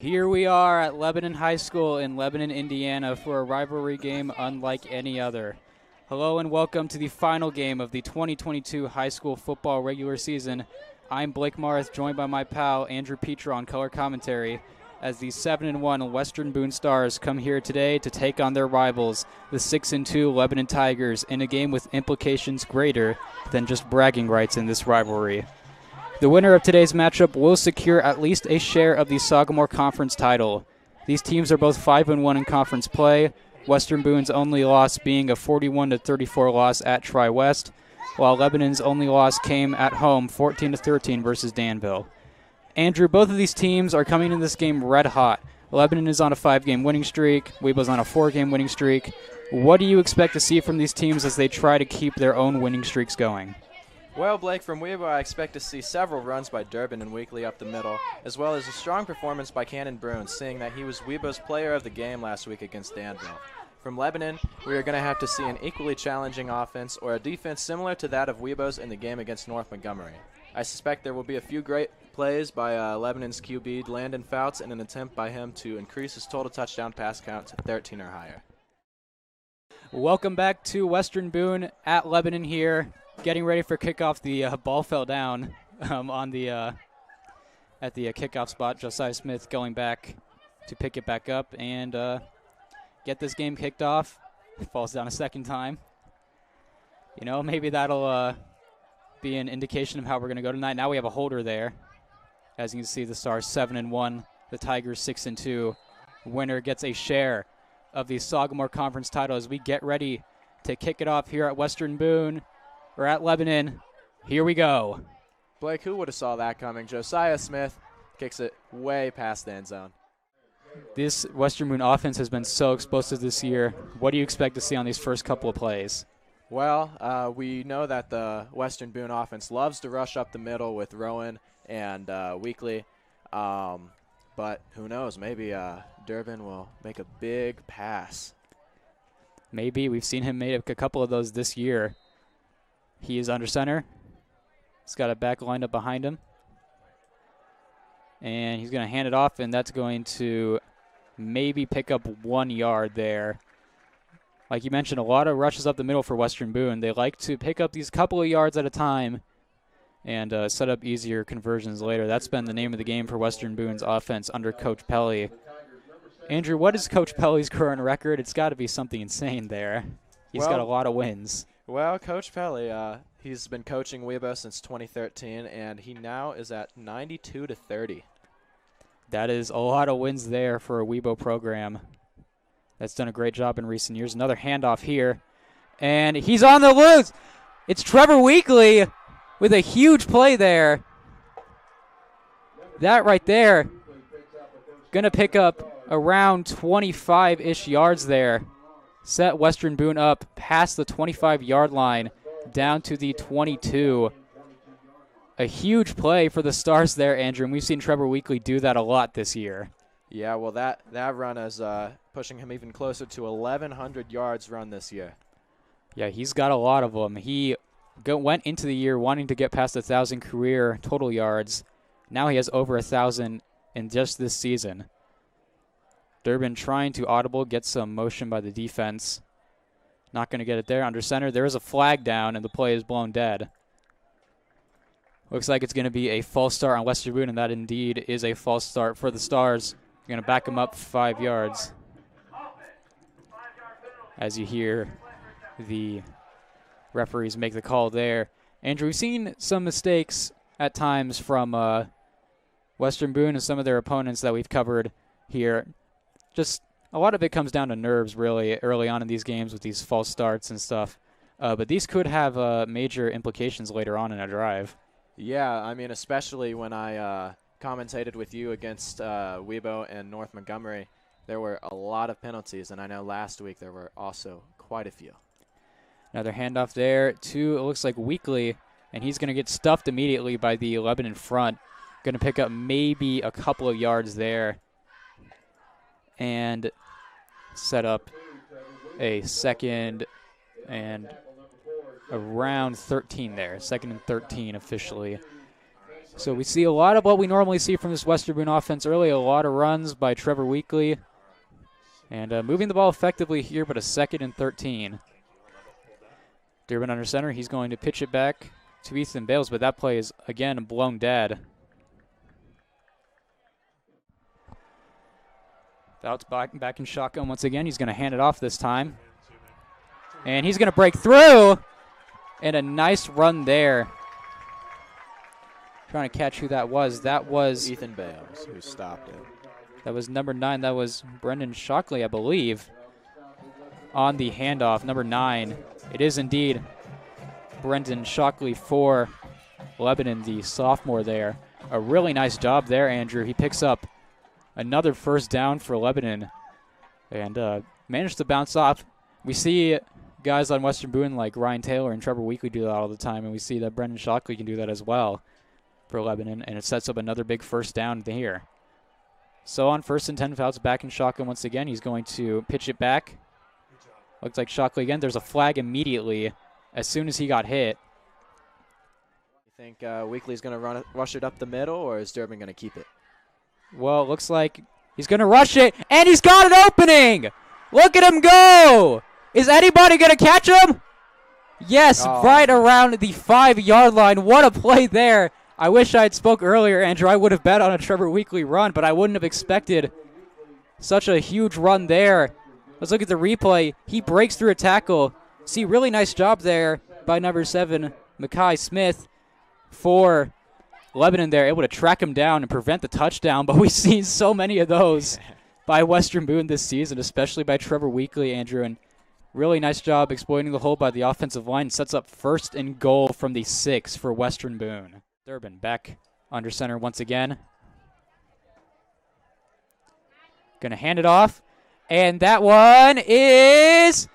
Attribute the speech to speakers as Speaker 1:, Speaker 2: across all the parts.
Speaker 1: Here we are at Lebanon High School in Lebanon, Indiana for a rivalry game unlike any other. Hello and welcome to the final game of the 2022 high school football regular season. I'm Blake Marth, joined by my pal Andrew Petra on color commentary, as the 7-1 Western Boone Stars come here today to take on their rivals, the 6-2 Lebanon Tigers, in a game with implications greater than just bragging rights in this rivalry. The winner of today's matchup will secure at least a share of the Sagamore Conference title. These teams are both 5-1 in conference play, Western Boone's only loss being a 41-34 loss at Tri-West, while Lebanon's only loss came at home 14-13 versus Danville. Andrew, both of these teams are coming in this game red hot. Lebanon is on a 5-game winning streak, Webo's on a 4-game winning streak. What do you expect to see from these teams as they try to keep their own winning streaks going?
Speaker 2: Well, Blake, from Webo, I expect to see several runs by Durbin and Weekly up the middle, as well as a strong performance by Cannon Bruin, seeing that he was Webo's player of the game last week against Danville. From Lebanon, we are going to have to see an equally challenging offense or a defense similar to that of Webo's in the game against North Montgomery. I suspect there will be a few great plays by Lebanon's QB, Landon Fouts, in an attempt by him to increase his total touchdown pass count to 13 or higher.
Speaker 1: Welcome back to Western Boone at Lebanon here. Getting ready for kickoff. The ball fell down at the kickoff spot. Josiah Smith going back to pick it back up and get this game kicked off. It falls down a second time. You know, maybe that'll be an indication of how we're going to go tonight. Now we have a holder there. As you can see, the Stars 7-1, the Tigers 6-2. Winner gets a share of the Sagamore Conference title as we get ready to kick it off here at Western Boone. We're at Lebanon. Here we go.
Speaker 2: Blake, who would have saw that coming? Josiah Smith kicks it way past the end zone.
Speaker 1: This Western Boone offense has been so explosive this year. What do you expect to see on these first couple of plays?
Speaker 2: Well, we know that the Western Boone offense loves to rush up the middle with Rowan and Weekly. But who knows? Maybe Durbin will make a big pass.
Speaker 1: Maybe. We've seen him make a couple of those this year. He is under center. He's got a back lined up behind him. And he's going to hand it off, and that's going to maybe pick up 1 yard there. Like you mentioned, a lot of rushes up the middle for Western Boone. They like to pick up these couple of yards at a time and set up easier conversions later. That's been the name of the game for Western Boone's offense under Coach Pelly. Andrew, what is Coach Pelly's current record? It's got to be something insane there. He's got a lot of wins.
Speaker 2: Well, Coach Pelly, he's been coaching Webo since 2013, and he now is at 92-30.
Speaker 1: That is a lot of wins there for a Webo program that's done a great job in recent years. Another handoff here, and he's on the loose. It's Trevor Weekly with a huge play there. That right there, going to pick up around 25-ish yards there. Set Western Boone up past the 25-yard line down to the 22. A huge play for the Stars there, Andrew, and we've seen Trevor Weekly do that a lot this year.
Speaker 2: Yeah, well, that run is pushing him even closer to 1,100 yards run this year.
Speaker 1: Yeah, he's got a lot of them. He went into the year wanting to get past 1,000 career total yards. Now he has over 1,000 in just this season. Durbin trying to audible, get some motion by the defense. Not going to get it there. Under center, there is a flag down, and the play is blown dead. Looks like it's going to be a false start on Western Boone, and that indeed is a false start for the Stars. They're going to back him up 5 yards. As you hear the referees make the call there. Andrew, we've seen some mistakes at times from Western Boone and some of their opponents that we've covered here. Just a lot of it comes down to nerves, really, early on in these games with these false starts and stuff. But these could have major implications later on in a drive.
Speaker 2: Yeah, I mean, especially when I commentated with you against Webo and North Montgomery, there were a lot of penalties, and I know last week there were also quite a few.
Speaker 1: Another handoff there to, it looks like, Weekly, and he's going to get stuffed immediately by the Lebanon front. Going to pick up maybe a couple of yards there and set up a second and around 13 there. Second and 13 officially. So we see a lot of what we normally see from this Western Boone offense early, a lot of runs by Trevor Weekly. And moving the ball effectively here, but a 2nd and 13. Durbin under center. He's going to pitch it back to Ethan Bales, but that play is, again, blown dead. Fouts back in shotgun once again. He's going to hand it off this time. And he's going to break through. And a nice run there. Trying to catch who that was. That was
Speaker 2: Ethan Bales, who stopped it.
Speaker 1: That was number 9. That was Brendan Shockley, I believe, on the handoff. Number 9. It is indeed Brendan Shockley for Lebanon, the sophomore there. A really nice job there, Andrew. He picks up another first down for Lebanon and managed to bounce off. We see guys on Western Boone like Ryan Taylor and Trevor Weekly do that all the time, and we see that Brendan Shockley can do that as well for Lebanon, and it sets up another big first down here. So on 1st and 10, Fouts back in shotgun once again. He's going to pitch it back. Looks like Shockley again. There's a flag immediately as soon as he got hit.
Speaker 2: You think Weekly's going to rush it up the middle, or is Durbin going to keep it?
Speaker 1: Well, it looks like he's going to rush it, and he's got an opening! Look at him go! Is anybody going to catch him? Yes, right around the 5-yard line. What a play there. I wish I had spoke earlier, Andrew. I would have bet on a Trevor Weekly run, but I wouldn't have expected such a huge run there. Let's look at the replay. He breaks through a tackle. See, really nice job there by number 7, Mekhi Smith, for Lebanon there, able to track him down and prevent the touchdown. But we've seen so many of those by Western Boone this season, especially by Trevor Weekly, Andrew. And really nice job exploiting the hole by the offensive line. Sets up 1st and goal from the 6 for Western Boone. Durbin back under center once again. Going to hand it off. And that one is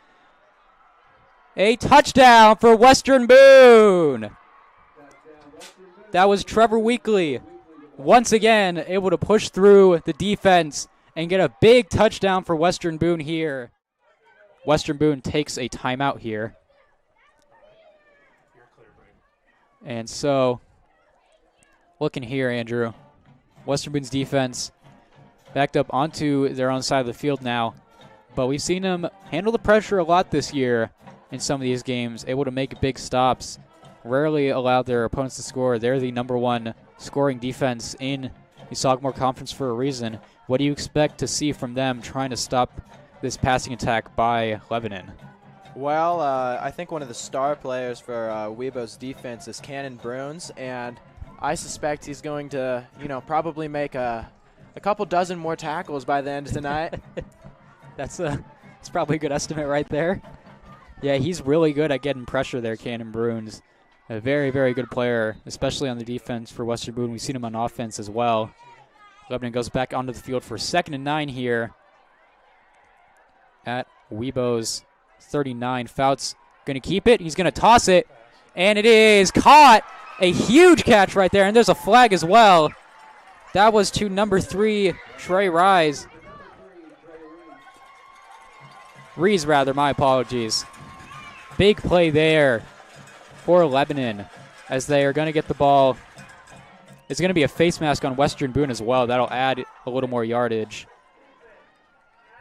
Speaker 1: a touchdown for Western Boone. That was Trevor Weekly once again able to push through the defense and get a big touchdown for Western Boone here. Western Boone takes a timeout here. And so, looking here, Andrew, Western Boone's defense backed up onto their own side of the field now. But we've seen them handle the pressure a lot this year in some of these games, able to make big stops, rarely allow their opponents to score. They're the number 1 scoring defense in the Sagamore Conference for a reason. What do you expect to see from them trying to stop this passing attack by Lebanon?
Speaker 2: Well, I think one of the star players for Webo's defense is Cannon Bruins, and I suspect he's going to, probably make a couple dozen more tackles by the end of tonight.
Speaker 1: That's probably a good estimate right there. Yeah, he's really good at getting pressure there, Cannon Bruins. A very, very good player, especially on the defense for Western Boone. We've seen him on offense as well. Lebanon goes back onto the field for 2nd and 9 here at Webo's 39. Fouts going to keep it. He's going to toss it, and it is caught. A huge catch right there, and there's a flag as well. That was to number 3, Trey Rees, my apologies. Big play there for Lebanon as they are going to get the ball. It's going to be a face mask on Western Boone as well. That'll add a little more yardage.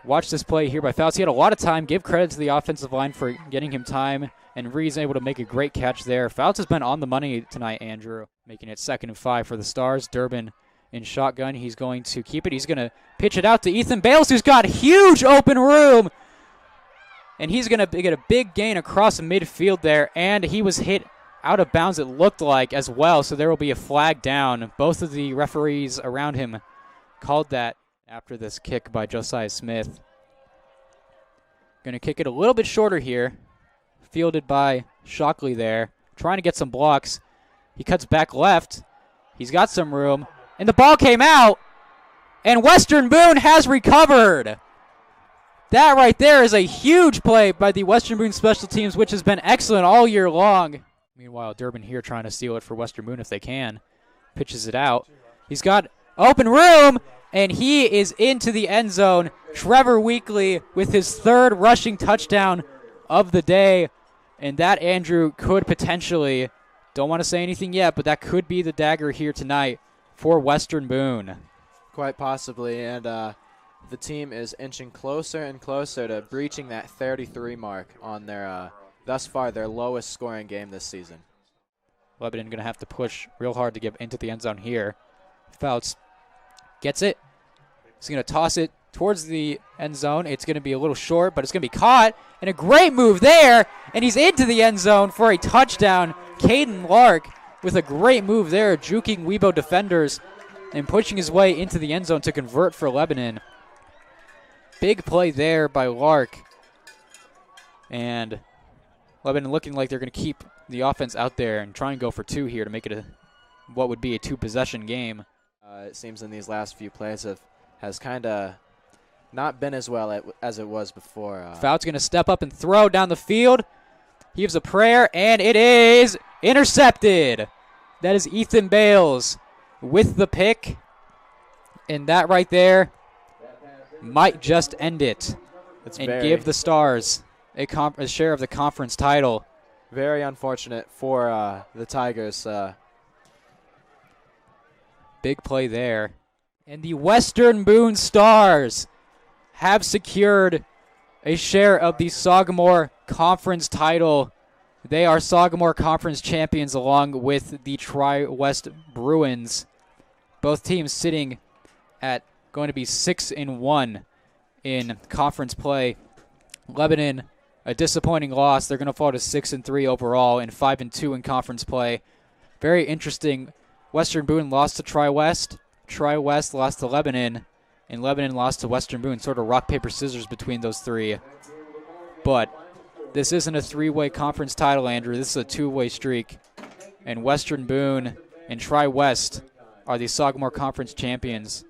Speaker 1: Watch this play here by Fouts. He had a lot of time. Give credit to the offensive line for getting him time, and Rees able to make a great catch there. Fouts has been on the money tonight, Andrew, making it 2nd and 5 for the Stars. Durbin in shotgun. He's going to keep it. He's going to pitch it out to Ethan Bales, who's got huge open room. And he's going to get a big gain across the midfield there. And he was hit out of bounds, it looked like, as well. So there will be a flag down. Both of the referees around him called that after this kick by Josiah Smith. Going to kick it a little bit shorter here. Fielded by Shockley there. Trying to get some blocks. He cuts back left. He's got some room. And the ball came out. And Western Boone has recovered. That right there is a huge play by the Western Boone special teams, which has been excellent all year long. Meanwhile, Durbin here trying to steal it for Western Boone if they can. Pitches it out. He's got open room, and he is into the end zone. Trevor Weekly with his 3rd rushing touchdown of the day. And that, Andrew, could potentially Don't want to say anything yet, but that could be the dagger here tonight for Western Boone.
Speaker 2: Quite possibly, and the team is inching closer and closer to breaching that 33 mark on their, thus far, their lowest scoring game this season.
Speaker 1: Lebanon going to have to push real hard to get into the end zone here. Fouts gets it. He's going to toss it towards the end zone. It's going to be a little short, but it's going to be caught. And a great move there. And he's into the end zone for a touchdown. Caden Lark with a great move there, juking Webo defenders and pushing his way into the end zone to convert for Lebanon. Big play there by Lark. And Lebanon looking like they're going to keep the offense out there and try and go for 2 here to make it what would be a 2-possession game.
Speaker 2: It seems in these last few plays has kind of not been as well as it was before.
Speaker 1: Fout's going to step up and throw down the field. Heaves a prayer, and it is intercepted. That is Ethan Bales with the pick. And that right there might just end it give the Stars a share of the conference title.
Speaker 2: Very unfortunate for the Tigers.
Speaker 1: Big play there. And the Western Boone Stars have secured a share of the Sagamore Conference title. They are Sagamore Conference champions along with the Tri-West Bruins. Both teams sitting at going to be 6-1 in conference play. Lebanon, a disappointing loss. They're going to fall to 6-3 overall and 5-2 in conference play. Very interesting. Western Boone lost to Tri-West. Tri-West lost to Lebanon. And Lebanon lost to Western Boone. Sort of rock, paper, scissors between those three. But this isn't a 3-way conference title, Andrew. This is a 2-way streak. And Western Boone and Tri-West are the Sagamore Conference champions.